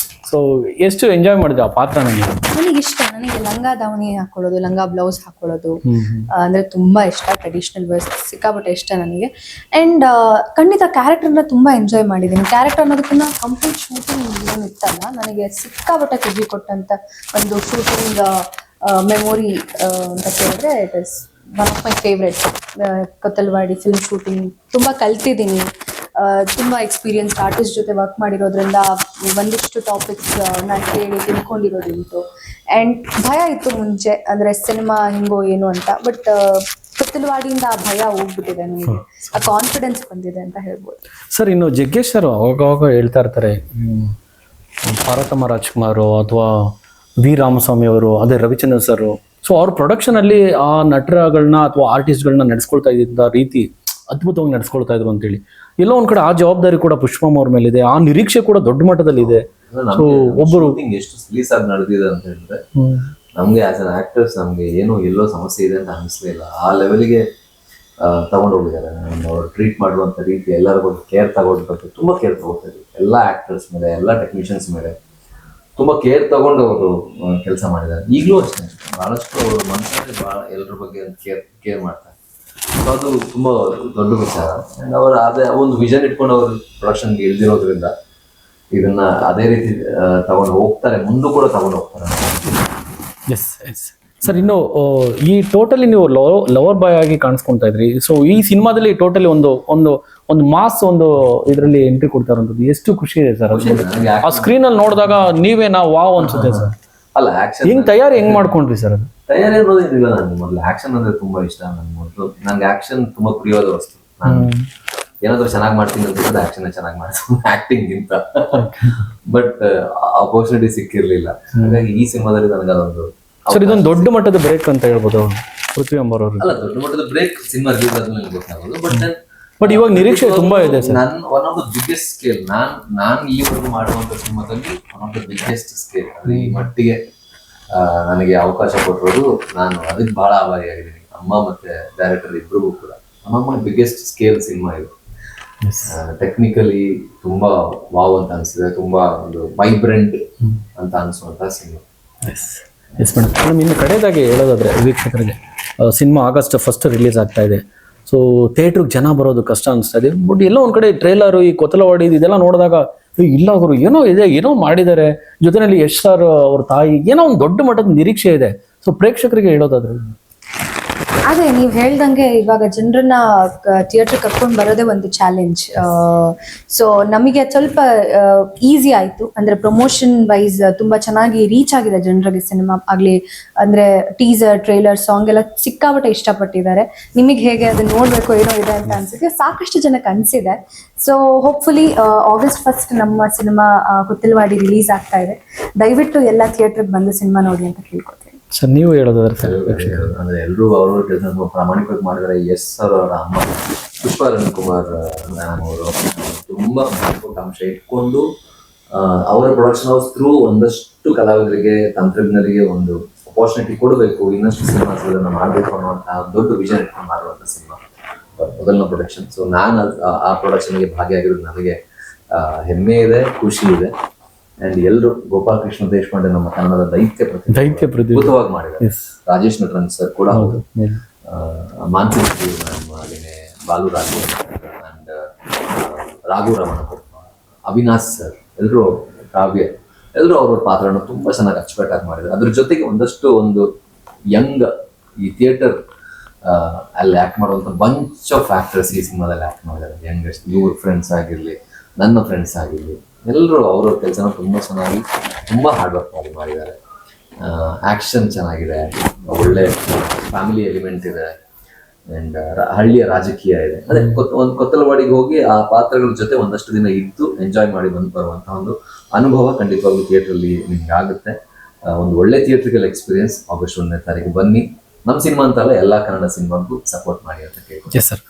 ಸೊ ಸೊ ಎಷ್ಟು ಎಂಜಾಯ್ ಮಾಡಿದೆ ಆ ಪಾತ್ರ ನನಗೆ. ನನಗೆ ಇಷ್ಟ, ನನಗೆ ಲಂಗ ದಾವಣಿ ಹಾಕೊಳ್ಳೋದು, ಲಂಗ ಬ್ಲೌಸ್ ಹಾಕೊಳ್ಳೋದು ಅಂದ್ರೆ ತುಂಬಾ ಇಷ್ಟ. ಟ್ರೆಡಿಷನಲ್ ವೇರ್ಸ್ ಸಿಕ್ಕಾಪಟ್ಟೆ ಇಷ್ಟ ನನಗೆ. ಅಂಡ್ ಖಂಡಿತ ಕ್ಯಾರೆಕ್ಟರ್ನ ತುಂಬಾ ಎಂಜಾಯ್ ಮಾಡಿದ್ದೀನಿ. ಕ್ಯಾರೆಕ್ಟರ್ ಅನ್ನೋದಕ್ಕಿಂತ ಕಂಪ್ಲೀಟ್ ಶೂಟಿಂಗ್ ಏನಿತ್ತಲ್ಲ, ನನಗೆ ಸಿಕ್ಕಾಪಟ್ಟೆ ಖುಷಿ ಕೊಟ್ಟಂತ ಒಂದು ಶೂಟಿಂಗ್ ಮೆಮೊರಿ ಅಂತ ಕೇಳಿದ್ರೆ it is one of my favourites. Kottalavadi film shooting ತುಂಬ ಕಲ್ತಿದ್ದೀನಿ. ತುಂಬ ಎಕ್ಸ್ಪೀರಿಯನ್ಸ್ ಆರ್ಟಿಸ್ಟ್ ಜೊತೆ ವರ್ಕ್ ಮಾಡಿರೋದ್ರಿಂದ ಒಂದಿಷ್ಟು ಟಾಪಿಕ್ಸ್ ನಾನು ಕೇಳಿ ತಿಳ್ಕೊಂಡಿರೋದುಂಟು. ಆ್ಯಂಡ್ ಭಯ ಇತ್ತು ಮುಂಚೆ, ಅಂದರೆ ಸಿನಿಮಾ ಹಿಂಗೋ ಏನು ಅಂತ. ಬಟ್ ಕೊತ್ತಲವಾಡಿಯಿಂದ ಆ ಭಯ ಹೋಗ್ಬಿಟ್ಟಿದೆ, ನನಗೆ ಆ ಕಾನ್ಫಿಡೆನ್ಸ್ ಬಂದಿದೆ ಅಂತ ಹೇಳ್ಬೋದು. ಸರ್, ಇನ್ನು ಜಗ್ಗೇಶ್ ಸರ್ ಅವಾಗವಾಗ ಹೇಳ್ತಾ ಇರ್ತಾರೆ, ಪಾರ್ವತಮ್ಮ ರಾಜ್ಕುಮಾರ್ ಅಥವಾ ವಿ ರಾಮಸ್ವಾಮಿ ಅವರು, ಅದೇ ರವಿಚಂದ್ರನ್ ಸರ್, ಸೊ ಅವ್ರ ಪ್ರೊಡಕ್ಷನಲ್ಲಿ ಆ ನಟರಗಳನ್ನ ಅಥವಾ ಆರ್ಟಿಸ್ಟ್ಗಳನ್ನ ನಡೆಸ್ಕೊಳ್ತಾ ಇದ್ದ ರೀತಿ ಅದ್ಭುತವಾಗಿ ನಡೆಸ್ಕೊಳ್ತಾ ಇದ್ರು ಅಂತೇಳಿ. ಎಲ್ಲೋ ಒಂದ್ ಕಡೆ ಆ ಜವಾಬ್ದಾರಿ ಕೂಡ ಪುಷ್ಪಮ್ಮ ಅವ್ರ ಮೇಲೆ ಇದೆ, ಆ ನಿರೀಕ್ಷೆ ಕೂಡ ದೊಡ್ಡ ಮಟ್ಟದಲ್ಲಿ ಇದೆ. ಸೊ ಒಬ್ಬರು ಎಷ್ಟು ಸಲೀಸಾಗಿ ನಡೆದಿದೆ ಅಂತ ಹೇಳಿದ್ರೆ, ನಮ್ಗೆ ಆಸ್ ಅನ್ ಆಕ್ಟರ್ಸ್ ನಮ್ಗೆ ಏನೋ ಎಲ್ಲೋ ಸಮಸ್ಯೆ ಇದೆ ಅಂತ ಅನಿಸ್ಲಿಲ್ಲ. ಆ ಲೆವೆಲ್ಗೆ ತಗೊಂಡೋಗಿದ್ದಾರೆ. ಅವ್ರು ಟ್ರೀಟ್ ಮಾಡುವಂತ ರೀತಿ, ಎಲ್ಲರಿಗೂ ಕೇರ್ ತಗೊಂಡು ತುಂಬಾ ಕೇರ್ ತಗೋತಾರೆ. ಎಲ್ಲ ಆಕ್ಟರ್ಸ್ ಮೇಲೆ, ಎಲ್ಲ ಟೆಕ್ನಿಷಿಯನ್ಸ್ ಮೇಲೆ ತುಂಬಾ ಕೇರ್ ತಗೊಂಡು ಅವರು ಕೆಲಸ ಮಾಡಿದ್ದಾರೆ. ಈಗಲೂ ಅಷ್ಟೇ ಬಹಳಷ್ಟು ಅವರು ಮನಸ್ಸಲ್ಲಿ ಬಹಳ ಎಲ್ಲರ ಬಗ್ಗೆ ಕೇರ್ ಮಾಡ್ತಾರೆ. ಸೊ ಅದು ತುಂಬಾ ದೊಡ್ಡ ವಿಚಾರ. ಅಂಡ್ ಅವರು ಅದೇ ಒಂದು ವಿಷನ್ ಇಟ್ಕೊಂಡು ಅವರು ಪ್ರೊಡಕ್ಷನ್ಗೆ ಇಳ್ದಿರೋದ್ರಿಂದ ಇದನ್ನ ಅದೇ ರೀತಿ ತಗೊಂಡು ಹೋಗ್ತಾರೆ, ಮುಂದೂ ಕೂಡ ತಗೊಂಡು ಹೋಗ್ತಾರೆ. ಎಸ್ ಎಸ್ ಸರ್, ಇನ್ನು ಈ ಟೋಟಲಿ ನೀವು ಲವರ್ ಬಾಯ್ ಆಗಿ ಕಾಣಿಸ್ಕೊಳ್ತಾ ಇದ್ರಿ. ಸೊ ಈ ಸಿನಿಮಾದಲ್ಲಿ ಟೋಟಲಿ ಒಂದು ಮಾಸ್ ಒಂದು ಇದರಲ್ಲಿ ಎಂಟ್ರಿ ಕೊಡ್ತಾ ಇರೋದು ಎಷ್ಟು ಖುಷಿ ಇದೆ ಸರ್. ಆ ಸ್ಕ್ರೀನ್ ಅಲ್ಲಿ ನೋಡಿದಾಗ ನೀವೇ ನಾವು ವಾವ್ ಅನ್ಸುತ್ತೆ ಸರ್. ಅಲ್ಲ, ಆಕ್ಷನ್ ಹೆಂಗ್ ತಯಾರಿ ಹೆಂಗ್ ಮಾಡ್ಕೊಂಡ್ರಿ ಸರ್ ಅದು? ತಯಾರಿ ಇರೋದಿಲ್ಲ. ನನ್ಗೆ ಮೊದಲು ಆಕ್ಷನ್ ಅಂದ್ರೆ ತುಂಬಾ ಇಷ್ಟ. ನಂಗೆ ಆಕ್ಷನ್ ತುಂಬಾ ಪ್ರಿಯವಾದ ವಸ್ತು. ನಾನು ಏನಾದ್ರು ಚೆನ್ನಾಗಿ ಮಾಡ್ತೀನಿ ಅಂತ ಆಕ್ಷನ್ ಚೆನ್ನಾಗಿ ಮಾಡ್ತೀನಿ ಆಕ್ಟಿಂಗ್ ಗಿಂತ. ಬಟ್ ಅಪರ್ಚುನಿಟಿ ಸಿಕ್ಕಿರ್ಲಿಲ್ಲ. ಹಾಗಾಗಿ ಈ ಸಿನಿಮಾದಲ್ಲಿ ನನಗೆ ಅದೊಂದು ಸರ್, ಇದೊಂದು ದೊಡ್ಡ ಮಟ್ಟದ ಬ್ರೇಕ್ ಅಂತ ಹೇಳ್ಬೋದು ಪೃಥ್ವಿ ಅಂಬರ್ ಅವರು. ಅಲ್ಲ, ದೊಡ್ಡ ಮಟ್ಟದ ಬ್ರೇಕ್ ಸಿನಿಮಾ ರಿಲೀಸ್ ಆದ್ಮೇಲೆ ನನಗೆ ಗೊತ್ತಾಗೋದು. ಬಟ್ ಇವಾಗ ನಿರೀಕ್ಷೆ ತುಂಬಾ ಇದೆ ಸರ್. ನಾನು one of the biggest scale, ನಾನು ಇಲ್ಲಿವರೆಗೂ ಮಾಡುವಂತ ಸಿನಿಮಾದಲ್ಲಿ one of the biggest scale. ಅದು ಈ ಮಟ್ಟಿಗೆ ನನಗೆ ಅವಕಾಶ ಕೊಟ್ಟಿರೋದು, ನಾನು ಅದಕ್ಕೆ ಬಹಳ ಆಭಾರಿಯಾಗಿದ್ದೀನಿ. ಅಮ್ಮ ಮತ್ತೆ ಡೈರೆಕ್ಟರ್ ಇಬ್ಬರಿಗೂ ಕೂಡ. One of my biggest scale cinema ಇದು. ಟೆಕ್ನಿಕಲಿ ತುಂಬಾ ವಾವ್ ಅಂತ ಅನಿಸಿದೆ. ತುಂಬಾ ಒಂದು ವೈಬ್ರೆಂಟ್ ಅಂತ ಅನಿಸುವಂತಹ ಸಿನಿಮಾ. ಎಸ್ ಮೇಡಮ್, ಇನ್ನು ಕಡೆಯದಾಗಿ ಹೇಳೋದಾದ್ರೆ ವೀಕ್ಷಕರಿಗೆ, ಸಿನಿಮಾ ಆಗಸ್ಟ್ 1 ರಿಲೀಸ್ ಆಗ್ತಾ ಇದೆ. ಸೊ ಥಿಯೇಟ್ರಿಗೆ ಜನ ಬರೋದು ಕಷ್ಟ ಅನಿಸ್ತಾ ಇದೆ. ಬಟ್ ಎಲ್ಲೋ ಒಂದ್ ಕಡೆ ಟ್ರೇಲರ್, ಈ ಕೊತ್ತಲವಾಡಿ ಇದೆಲ್ಲ ನೋಡಿದಾಗ ಇಲ್ಲ ಅವರು ಏನೋ ಇದೆ, ಏನೋ ಮಾಡಿದ್ದಾರೆ. ಜೊತೆಯಲ್ಲಿ ಯಶ್ ಸರ್ ಅವ್ರ ತಾಯಿ, ಏನೋ ಒಂದು ದೊಡ್ಡ ಮಟ್ಟದ ನಿರೀಕ್ಷೆ ಇದೆ. ಸೊ ಪ್ರೇಕ್ಷಕರಿಗೆ ಹೇಳೋದಾದ್ರೆ ಅದೇ ನೀವು ಹೇಳ್ದಂಗೆ ಇವಾಗ ಜನರನ್ನ ಥಿಯೇಟರ್ ಕರ್ಕೊಂಡು ಬರೋದೇ ಒಂದು ಚಾಲೆಂಜ್. ಸೊ ನಮಗೆ ಸ್ವಲ್ಪ ಈಸಿ ಆಯಿತು, ಅಂದರೆ ಪ್ರಮೋಷನ್ ವೈಸ್ ತುಂಬ ಚೆನ್ನಾಗಿ ರೀಚ್ ಆಗಿದೆ ಜನರಿಗೆ ಸಿನಿಮಾ ಆಗಲಿ. ಅಂದರೆ ಟೀಸರ್, ಟ್ರೈಲರ್, ಸಾಂಗ್ ಎಲ್ಲ ಸಿಕ್ಕಾಪಟ್ಟೆ ಇಷ್ಟಪಟ್ಟಿದ್ದಾರೆ. ನಿಮಗೆ ಹೇಗೆ ಅದನ್ನ ನೋಡಬೇಕು ಏನೋ ಇದೆ ಅಂತ ಅನ್ಸುತ್ತೆ, ಸಾಕಷ್ಟು ಜನಕ್ಕೆ ಅನಿಸಿದೆ. ಸೊ ಹೋಪ್ಫುಲಿ ಆಗಸ್ಟ್ 1 ನಮ್ಮ ಸಿನಿಮಾ ಕೊತ್ತಲವಾಡಿ ರಿಲೀಸ್ ಆಗ್ತಾ ಇದೆ. ದಯವಿಟ್ಟು ಎಲ್ಲ ಥಿಯೇಟ್ರಿಗೆ ಬಂದು ಸಿನಿಮಾ ನೋಡಿ ಅಂತ ಕೇಳ್ಕೊತೀನಿ. ಸರ್, ನೀವು ಹೇಳೋದಾದ್ರೆ ಸರ್? ಅಂದ್ರೆ ಎಲ್ಲರೂ ಅವ್ರವ್ರ ಕೆಲಸ ಪ್ರಾಮಾಣಿಕವಾಗಿ ಮಾಡಿದರೆ. ಎಸ್ ಸರ್ ಅವರ ಅಮ್ಮ ಪುಷ್ಪಾ ಕುಮಾರ್ ಮೇಡಮ್ ಅವರು ತುಂಬಾ ಅಂಶ ಇಟ್ಕೊಂಡು ಅವರ ಪ್ರೊಡಕ್ಷನ್ ಹೌಸ್ ಥ್ರೂ ಒಂದಷ್ಟು ಕಲಾವಿದರಿಗೆ, ತಂತ್ರಜ್ಞರಿಗೆ ಒಂದು ಅಪಾರ್ಚುನಿಟಿ ಕೊಡಬೇಕು, ಇನ್ನಷ್ಟು ಸಿನಿಮಾಸ್ಗಳನ್ನ ಮಾಡಬೇಕು ಅನ್ನುವಂತಹ ದೊಡ್ಡ ವಿಷನ್ ಇಟ್ಕೊಂಡು ಮಾಡುವಂಥ ಸಿನಿಮಾ ಮೊದಲನೇ ಪ್ರೊಡಕ್ಷನ್. ಸೊ ನಾನು ಆ ಪ್ರೊಡಕ್ಷನ್ಗೆ ಭಾಗಿಯಾಗಿರೋದು ನನಗೆ ಹೆಮ್ಮೆ ಇದೆ, ಖುಷಿ ಇದೆ. ಅಂಡ್ ಎಲ್ಲರೂ, ಗೋಪಾಲ್ ಕೃಷ್ಣ ದೇಶಪಾಂಡೆ ನಮ್ಮ ಕನ್ನಡದ ದೈತ್ಯ ಅದ್ಭುತವಾಗಿ ಮಾಡಿದ್ದಾರೆ. ರಾಜೇಶ್ ನಟರನ್ ಸರ್ ಕೂಡ ಹೌದು, ಮಾನ್ಸಿ ಮ್ಯಾಮ್, ಹಾಗೆಯೇ ಬಾಲು ರಾಘು ಅಂಡ್ ರಾಘು ರಮಣ, ಅವಿನಾಶ್ ಸರ್, ಎಲ್ಲರೂ, ಕಾವ್ಯ, ಎಲ್ಲರೂ ಅವ್ರವ್ರ ಪಾತ್ರನ ತುಂಬಾ ಚೆನ್ನಾಗಿ ಅಚ್ಚುಕಟ್ಟಾಗಿ ಮಾಡಿದ್ದಾರೆ. ಅದ್ರ ಜೊತೆಗೆ ಒಂದು ಯಂಗ್ ಈ ಥಿಯೇಟರ್ ಅಲ್ಲಿ ಆಕ್ಟ್ ಮಾಡುವಂತ ಬಂಚ್ ಆಫ್ ಆಕ್ಟರ್ಸ್ ಈ ಸಿನಿಮಾದಲ್ಲಿ ಆಕ್ಟ್ ಮಾಡಿದ್ದಾರೆ. ಯಂಗೆಸ್ಟ್, ಇವ್ರ ಫ್ರೆಂಡ್ಸ್ ಆಗಿರ್ಲಿ, ನನ್ನ ಫ್ರೆಂಡ್ಸ್ ಆಗಿರ್ಲಿ, ಎಲ್ಲರೂ ಅವ್ರವ್ರ ಕೆಲಸನ ತುಂಬಾ ಚೆನ್ನಾಗಿ, ತುಂಬಾ ಹಾರ್ಡ್ ವರ್ಕ್ ಮಾಡಿದ್ದಾರೆ. ಆಕ್ಷನ್ ಚೆನ್ನಾಗಿದೆ, ಒಳ್ಳೆ ಫ್ಯಾಮಿಲಿ ಎಲಿಮೆಂಟ್ ಇದೆ, ಅಂಡ್ ಹಳ್ಳಿಯ ರಾಜಕೀಯ ಇದೆ. ಅದೇ ಒಂದು ಕೊತ್ತಲವಾಡಿಗೆ ಹೋಗಿ ಆ ಪಾತ್ರಗಳ ಜೊತೆ ಒಂದಷ್ಟು ದಿನ ಇದ್ದು ಎಂಜಾಯ್ ಮಾಡಿ ಬರುವಂತಹ ಒಂದು ಅನುಭವ ಖಂಡಿತವಾಗ್ಲೂ ಥಿಯೇಟ್ರಲ್ಲಿ ನಿಮ್ಗೆ ಆಗುತ್ತೆ. ಒಂದು ಒಳ್ಳೆ ಥಿಯೇಟ್ರಿಕಲ್ ಎಕ್ಸ್ಪೀರಿಯನ್ಸ್. ಆಗಸ್ಟ್ 1ನೇ ತಾರೀಕು ಬನ್ನಿ. ನಮ್ಮ ಸಿನಿಮಾ ಅಂತಲ್ಲ, ಎಲ್ಲ ಕನ್ನಡ ಸಿನಿಮಾಗೂ ಸಪೋರ್ಟ್ ಮಾಡಿ ಅಂತ ಕೇಳ್ತೀನಿ. ಎಸ್ ಸರ್,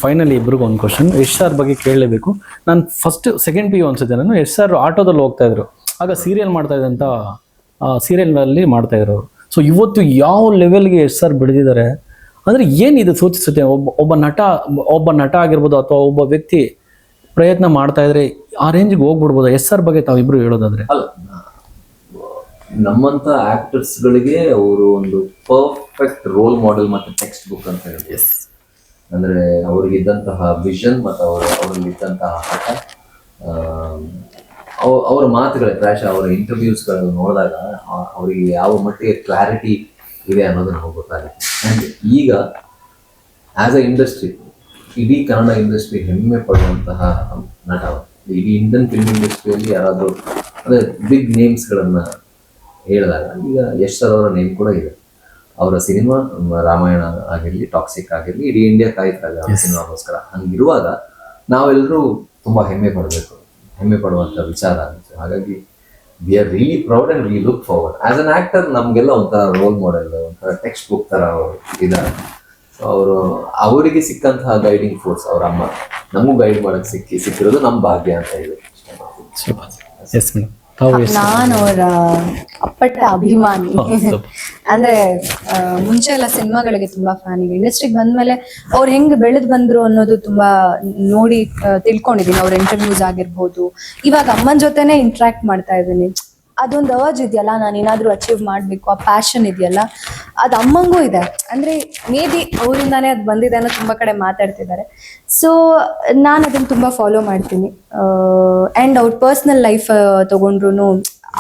ಫೈನಲಿ ಇಬ್ರಿಗೂ ಒಂದು ಕ್ವಶನ್. ಯಶ್ ಸರ್ ಬಗ್ಗೆ ಕೇಳಲೇಬೇಕು. ನಾನು ಸೆಕೆಂಡ್ PU ಅನ್ಸುತ್ತೆ ನಾನು. ಯಶ್ ಸರ್ ಆಟೋದಲ್ಲಿ ಹೋಗ್ತಾ ಇದ್ರು, ಆಗ ಸೀರಿಯಲ್ ಮಾಡ್ತಾ ಇದ್ದಂತ ಸೀರಿಯಲ್ನಲ್ಲಿ ಮಾಡ್ತಾ ಇದ್ರು. ಸೊ ಇವತ್ತು ಯಾವ ಲೆವೆಲ್ಗೆ ಯಶ್ ಸರ್ ಬೆಳೆದಿದ್ದಾರೆ ಅಂದ್ರೆ ಏನಿದು ಸೂಚಿಸುತ್ತೆ? ಒಬ್ಬ ನಟ ಆಗಿರ್ಬೋದು ಅಥವಾ ಒಬ್ಬ ವ್ಯಕ್ತಿ ಪ್ರಯತ್ನ ಮಾಡ್ತಾ ಇದ್ರೆ ಆ ರೇಂಜ್ಗೆ ಹೋಗ್ಬಿಡ್ಬೋದು. ಯಶ್ ಸರ್ ಬಗ್ಗೆ ತಾವಿಬ್ರು ಹೇಳೋದಾದ್ರೆ? ಅಲ್ಲ, ನಮ್ಮಂತ ಆಕ್ಟರ್ಸ್ಗಳಿಗೆ ಅವರು ಒಂದು ಪರ್ಫೆಕ್ಟ್ ರೋಲ್ ಮಾಡೆಲ್ ಮತ್ತೆ ಟೆಕ್ಸ್ಟ್ ಬುಕ್ ಅಂತ ಹೇಳ್ತೀವಿ. ಅಂದ್ರೆ ಅವ್ರಿಗಿದ್ದಂತಹ ವಿಷನ್ ಮತ್ತು ಅವರಲ್ಲಿದ್ದಂತಹ ಹಠ, ಅವರ ಮಾತುಗಳೇ ಪ್ರಾಯಶಃ ಅವರ ಇಂಟರ್ವ್ಯೂಸ್ಗಳನ್ನು ನೋಡಿದಾಗ ಅವರಿಗೆ ಯಾವ ಮಟ್ಟಿಗೆ ಕ್ಲಾರಿಟಿ ಇದೆ ಅನ್ನೋದು ನಮಗೆ ಗೊತ್ತಾಗುತ್ತೆ. ಆ್ಯಂಡ್ ಈಗ ಆಸ್ ಅ ಇಂಡಸ್ಟ್ರಿ, ಇಡೀ ಕನ್ನಡ ಇಂಡಸ್ಟ್ರಿ ಹೆಮ್ಮೆ ಪಡುವಂತಹ ನಟ. ಇಡೀ ಇಂಡಿಯನ್ ಫಿಲ್ಮ್ ಇಂಡಸ್ಟ್ರಿಯಲ್ಲಿ ಯಾರಾದರೂ ಅಂದರೆ ಬಿಗ್ ನೇಮ್ಸ್ಗಳನ್ನು ಹೇಳಿದಾಗ ಈಗ ಯಶ್ ಸರ್ ಅವರ ನೇಮ್ ಕೂಡ ಇದೆ. ಅವರ ಸಿನಿಮಾ ರಾಮಾಯಣ ಆಗಿರಲಿ, ಟಾಕ್ಸಿಕ್ ಆಗಿರಲಿ, ಇಡೀ ಇಂಡಿಯಾ ಕಾಯ್ತಾರೆ ಅವರ ಸಿನಿಮಾಗೋಸ್ಕರ. ಹಂಗಿರುವಾಗ ನಾವೆಲ್ಲರೂ ತುಂಬ ಹೆಮ್ಮೆ ಪಡುವಂಥ ವಿಚಾರ ಆಗುತ್ತೆ. ಹಾಗಾಗಿ we are really proud and we look forward. As an actor ನಮಗೆಲ್ಲ ಒಂಥರ ರೋಲ್ ಮಾಡೆಲ್, ಒಂಥರ ಟೆಕ್ಸ್ಟ್ ಬುಕ್ ಥರ ಇದ್ದಾರೆ. ಸೊ ಅವರಿಗೆ ಸಿಕ್ಕಂತಹ ಗೈಡಿಂಗ್ ಫೋರ್ಸ್ ಅವ್ರ ಅಮ್ಮ ನಮಗೂ ಗೈಡ್ ಮಾಡಕ್ಕೆ ಸಿಕ್ಕಿರೋದು ನಮ್ಮ ಭಾಗ್ಯ ಅಂತ ಇದೆ. ಎಸ್ ಮೇಡಮ್, ತಾವು ನಾನು ಅವರ ಅಪ್ಪಟ್ಟ ಅಭಿಮಾನಿ. ಅಂದ್ರೆ ಮುಂಚೆ ಎಲ್ಲ ಸಿನಿಮಾಗಳಿಗೆ ತುಂಬಾ ಫ್ಯಾನ್. ಈಗ ಇಂಡಸ್ಟ್ರಿಗೆ ಬಂದ್ಮೇಲೆ ಅವ್ರು ಹೆಂಗ್ ಬೆಳೆದ್ ಬಂದ್ರು ಅನ್ನೋದು ತುಂಬಾ ನೋಡಿ ತಿಳ್ಕೊಂಡಿದೀನಿ. ಅವ್ರ ಇಂಟರ್ವ್ಯೂಸ್ ಆಗಿರ್ಬೋದು, ಇವಾಗ ಅಮ್ಮನ ಜೊತೆನೆ ಇಂಟ್ರಾಕ್ಟ್ ಮಾಡ್ತಾ ಇದ್ದೀನಿ. ಅದೊಂದು ಅರ್ಜ್ ಇದೆಯಲ್ಲ, ನಾನು ಏನಾದ್ರೂ ಅಚೀವ್ ಮಾಡ್ಬೇಕು, ಆ ಪ್ಯಾಷನ್ ಇದೆಯಲ್ಲ, ಅದು ಅಮ್ಮಂಗೂ ಇದೆ. ಅಂದ್ರೆ ಮೇ ಬಿ ಅವರಿಂದಾನೇ ಅದು ಬಂದಿದೆ ಅನ್ನೋ ತುಂಬಾ ಕಡೆ ಮಾತಾಡ್ತಿದ್ದಾರೆ. ಸೊ ನಾನು ಅದನ್ನ ತುಂಬಾ ಫಾಲೋ ಮಾಡ್ತೀನಿ. ಅಂಡ್ ಅವ್ರ ಪರ್ಸ್ನಲ್ ಲೈಫ್ ತಗೊಂಡ್ರು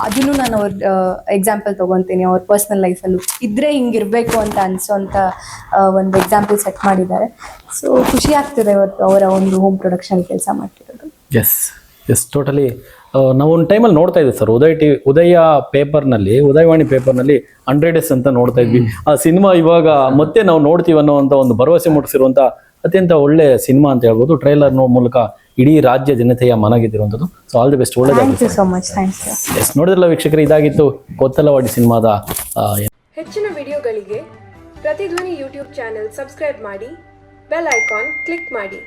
ಅದನ್ನು ನಾನು ಅವ್ರ ಎಕ್ಸಾಂಪಲ್ ತಗೊಂತೀನಿ. ಅವ್ರ ಪರ್ಸ್ನಲ್ ಲೈಫಲ್ಲೂ ಇದ್ರೆ ಹಿಂಗಿರ್ಬೇಕು ಅಂತ ಅನ್ಸೋಂಥ ಒಂದು ಎಕ್ಸಾಂಪಲ್ ಸೆಟ್ ಮಾಡಿದ್ದಾರೆ. ಸೊ ಖುಷಿ ಆಗ್ತಿದೆ ಇವತ್ತು ಅವರ ಒಂದು ಹೋಮ್ ಪ್ರೊಡಕ್ಷನ್ ಕೆಲಸ ಮಾಡ್ತಿರೋದು. Yes totally. ನಾವು ಒಂದು ಟೈಮಲ್ಲಿ ನೋಡ್ತಾ ಇದ್ವಿ ಸರ್, ಉದಯವಾಣಿ ಪೇಪರ್ನಲ್ಲಿ 100 Days ಅಂತ ನೋಡ್ತಾ ಇದ್ವಿ. ಆ ಸಿನಿಮಾ ಇವಾಗ ಮತ್ತೆ ನಾವು ನೋಡ್ತೀವಿ ಅನ್ನೋವಂಥ ಒಂದು ಭರವಸೆ ಮೂಡಿಸಿರುವಂಥ ಅತ್ಯಂತ ಒಳ್ಳೆ ಸಿನಿಮಾ ಅಂತ ಹೇಳ್ಬೋದು. ಟ್ರೈಲರ್ ಮೂಲಕ ಇಡೀ ರಾಜ್ಯ ಜನತೆಯ ಮನಗೆದ್ದಿರುವಂಥದ್ದು. ಸೊ ಆಲ್ ದಿ ಬೆಸ್ಟ್, ಒಳ್ಳೆಯದಾಗಿ. So much thanks. ಎಸ್, ನೋಡಿದ್ರಲ್ಲ ವೀಕ್ಷಕರು, ಇದಾಗಿತ್ತು ಕೊತ್ತಲವಾಡಿ ಸಿನಿಮಾದ ಹೆಚ್ಚಿನ ವಿಡಿಯೋಗಳಿಗೆ ಪ್ರತಿಧ್ವನಿ ಯೂಟ್ಯೂಬ್ ಚಾನೆಲ್ ಸಬ್ಸ್ಕ್ರೈಬ್ ಮಾಡಿ, ಬೆಲ್ ಐಕಾನ್ ಕ್ಲಿಕ್ ಮಾಡಿ.